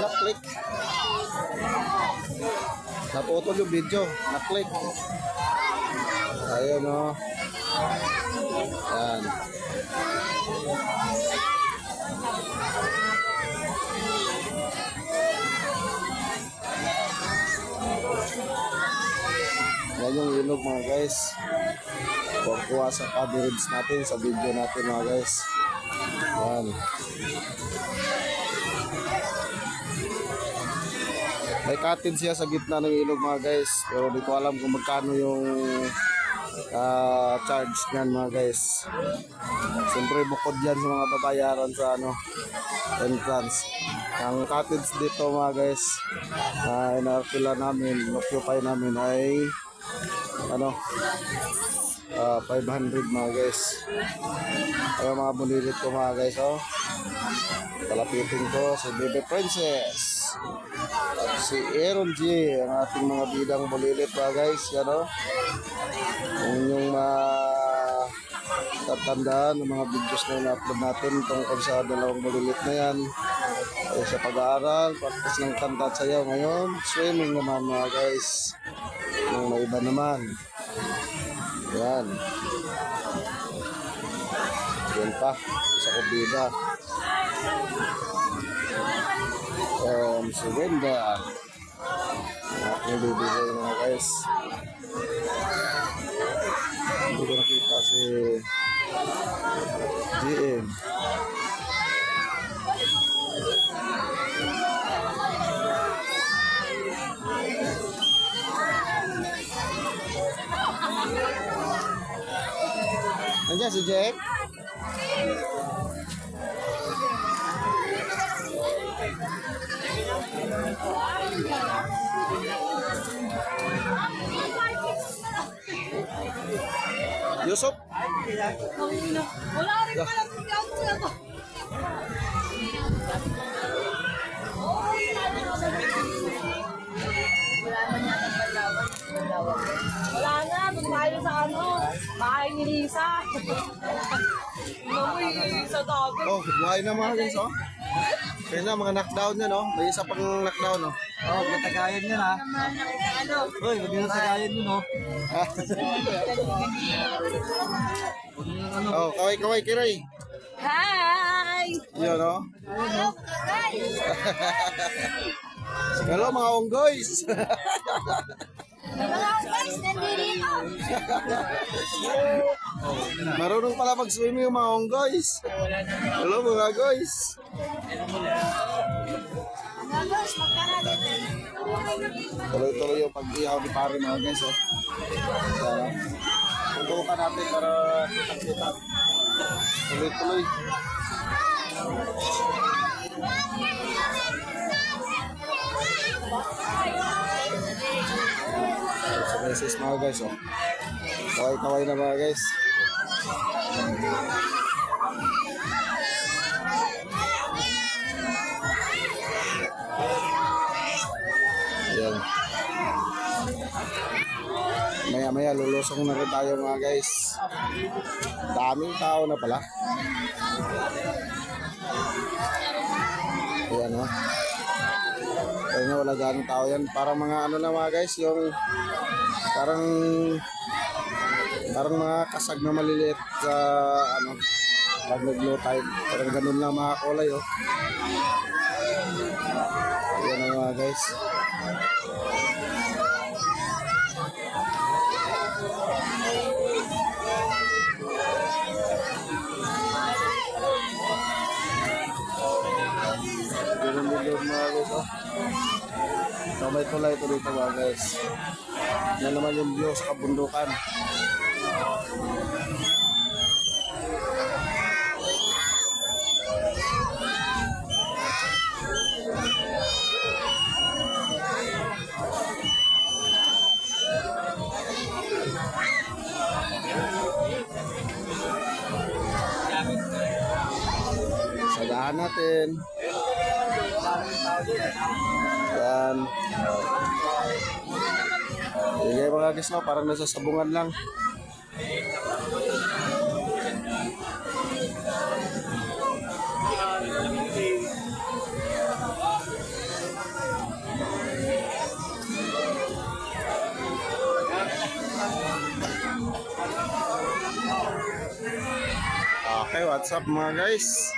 Na-click. Naputol yung video. Na-click. Ayun o. Yan. Yan yung ilog mga guys. Kuha sa coverage natin sa video natin mga guys. Yan. May cottage siya sa gitna ng ilog mga guys. Pero di ko alam kung magkano yung charge niyan mga guys. Siyempre bukod yan sa mga babayaran sa entrance. Ang cottage dito mga guys inarkila namin, occupy namin ay 500 mga guys. Ayun mga bulilit ko mga guys. Kalapitin ko si Baby Princess at si Aaron G, ang ating mga bidang bulilit mga guys. Yan yung tatandaan ng mga videos na in-upload natin tungkol sa dalawang bulilit na yan ay sa pag-aaral, practice ng kanta at sayaw. Ngayon swimming naman mga guys, yung may iba naman. Yan pa sa kubida si Wenda aking bibigay mga guys. Hindi ko nakita si GM. Nandiyan si Jack. Yusuf. Wala rin pala kung gawin ako. Wala man yata Balawan. Wala na, doon tayo sa bahay ni Lisa. Namoy sa dagat. Oh, buhay na mga guys, Kaya na, mga knockdown yan, May isa pang knockdown, Matagayan yun, ha? Uy, huwag yung natagayan yun, Kaway, Kiray. Hi! Yun, Hello, guys! Hello, mga onggoys! Mga guys, nandito! Marunong pala mag-swimming yung mga onggoys. Hello, mga guys! Mga guys, magkaralit. Tuloy-tuloy yung pag-ihaw ni pare mga guys, Tutukan natin para kita-kita. Tuloy-tuloy. Sa beses mga guys, Kaway-kaway na mga guys. Ayan. Maya-maya lulusong na rin tayo mga guys. Daming tao na pala. Ayan kaya nga wala ganong tao yan. Parang mga na mga guys, yung parang mga kasag na maliliit sa pag nag-low tide. Parang ganun lang mga kulay Ayan na mga guys. Ganun din mga guys may tulay ito dito mga guys. Yan naman yung view sa kabundukan. Sagahan natin. Yan. Sige mga guys, parang nasa sabungan lang. Okay, what's up mga guys?